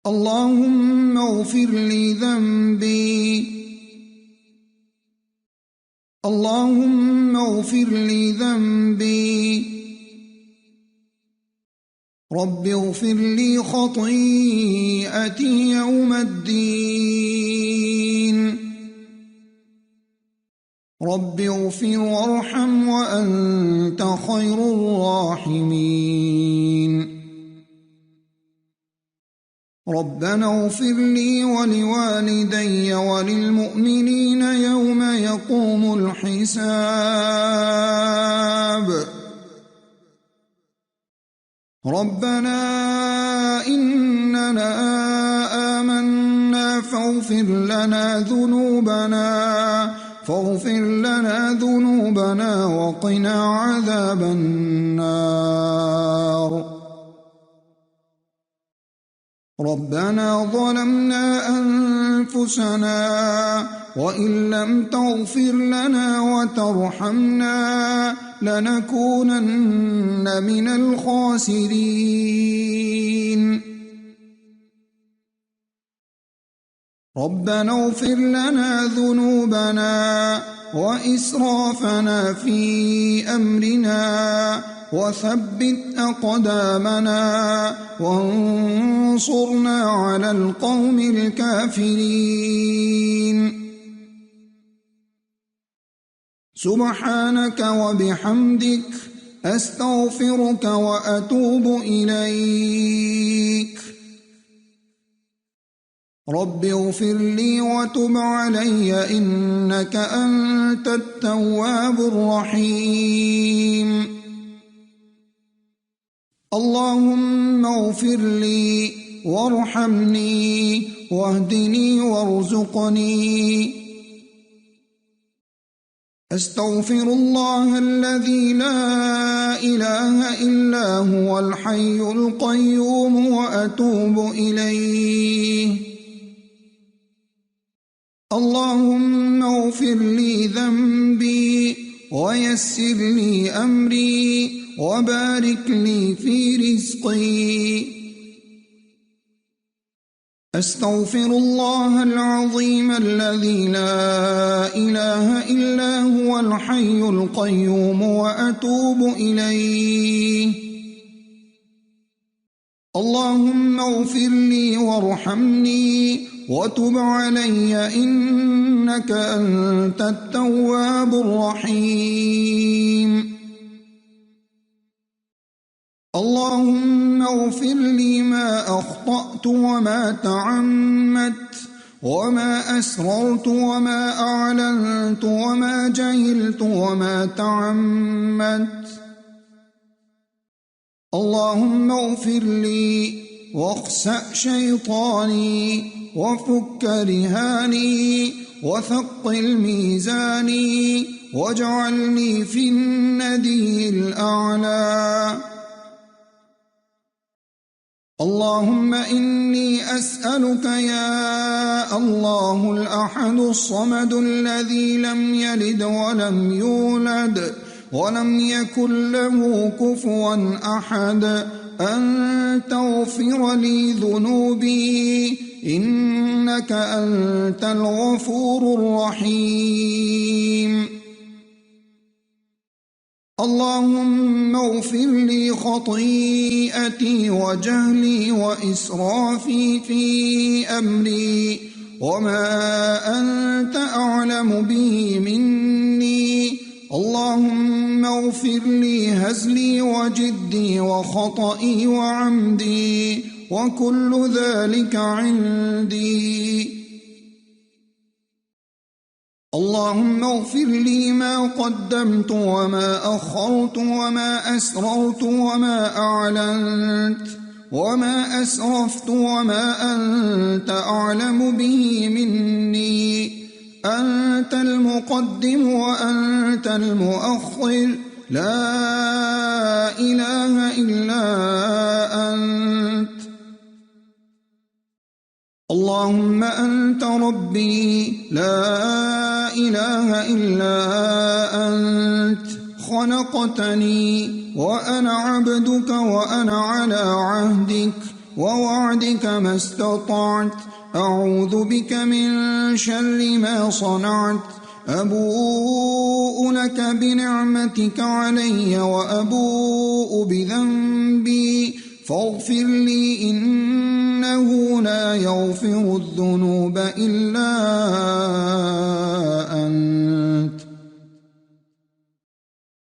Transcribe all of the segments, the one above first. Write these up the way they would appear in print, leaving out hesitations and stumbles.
اللهم اغفر لي ذنبي. اللهم اغفر لي ذنبي. رب اغفر لي خطيئتي يوم الدين. رب اغفر وارحم وأنت خير الراحمين. ربنا اغفر لي ولوالدي وللمؤمنين يوم يقوم الحساب. ربنا إننا آمنا فاغفر لنا ذنوبنا وقنا عذاب النار. ربنا ظلمنا أنفسنا وإن لم تغفر لنا وترحمنا لنكونن من الخاسرين. ربنا اغفر لنا ذنوبنا وإسرافنا في أمرنا وثبت أقدامنا وانصرنا على القوم الكافرين. سبحانك وبحمدك أستغفرك وأتوب إليك. رب اغفر لي وتب علي إنك أنت التواب الرحيم. اللهم اغفر لي وارحمني واهدني وارزقني. أستغفر الله الذي لا إله إلا هو الحي القيوم وأتوب إليه. اللهم اغفر لي ذنبي ويسر لي أمري وبارك لي في رزقي. أستغفر الله العظيم الذي لا إله إلا هو الحي القيوم وأتوب إليه. اللهم اغفر لي وارحمني وتب علي إنك أنت التواب الرحيم. اللهم اغفر لي ما أخطأت وما تعمدت وما أسررت وما أعلنت وما جهلت وما تعمدت. اللهم اغفر لي واخسأ شيطاني وفك رهاني وثقل ميزاني واجعلني في الندي الأعلى. اللهم إني أسألك يا الله الأحد الصمد الذي لم يلد ولم يولد ولم يكن له كفوا أحد أن تغفر لي ذنوبي إنك أنت الغفور الرحيم. اللهم اغفر لي خطيئتي وجهلي وإسرافي في أمري وما أنت أعلم به مني. اللهم اغفر لي هزلي وجدي وخطئي وعمدي وكل ذلك عندي. اللهم اغفر لي ما قدمت وما أخرت وما أسررت وما أعلنت وما أسرفت وما أنت أعلم به مني. أنت المقدم وأنت المؤخر لا إله إلا أنت. اللهم أنت ربي لا إله إلا أنت. خلقتني وأنا عبدك وأنا على عهدك ووعدك ما استطعت. أعوذ بك من شر ما صنعت. أبوء لك بنعمتك علي وأبوء بذنبي فاغفر لي إنه لا يغفر الذنوب إلا أنت.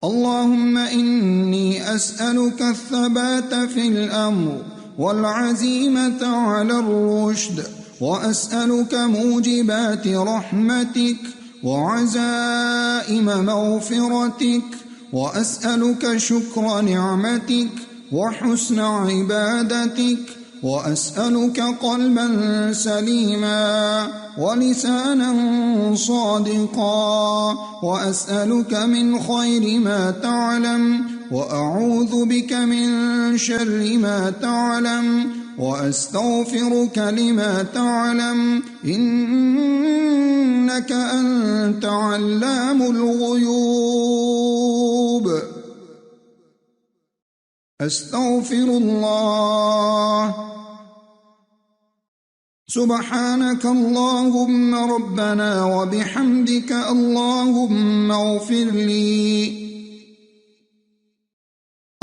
اللهم إني أسألك الثبات في الأمر والعزيمة على الرشد، وأسألك موجبات رحمتك وعزائم مغفرتك، وأسألك شكر نعمتك وحسن عبادتك، وأسألك قلبا سليما ولسانا صادقا، وأسألك من خير ما تعلم وأعوذ بك من شر ما تعلم وأستغفرك لما تعلم إنك أنت علام الغيوب. أستغفر الله. سبحانك اللهم ربنا وبحمدك اللهم اغفر لي.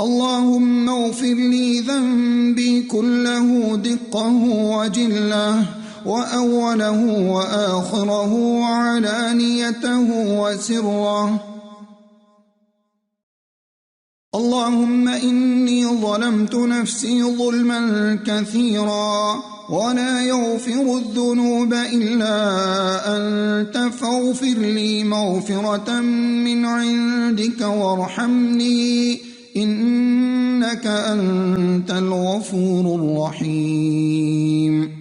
اللهم اغفر لي ذنبي كله دقه وجله وأوله وآخره وعلانيته وسره. اللهم إني ظلمت نفسي ظلما كثيرا ولا يغفر الذنوب إلا أنت فاغفر لي مغفرة من عندك وارحمني إنك أنت الغفور الرحيم.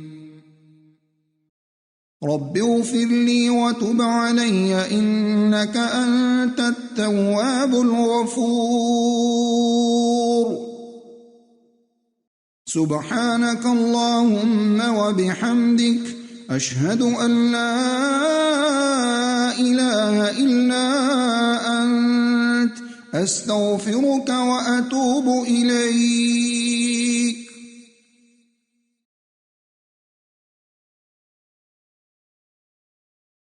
رب اغفر لي وتب علي إنك أنت التواب الغفور. سبحانك اللهم وبحمدك أشهد أن لا إله إلا أنت أستغفرك وأتوب إليك.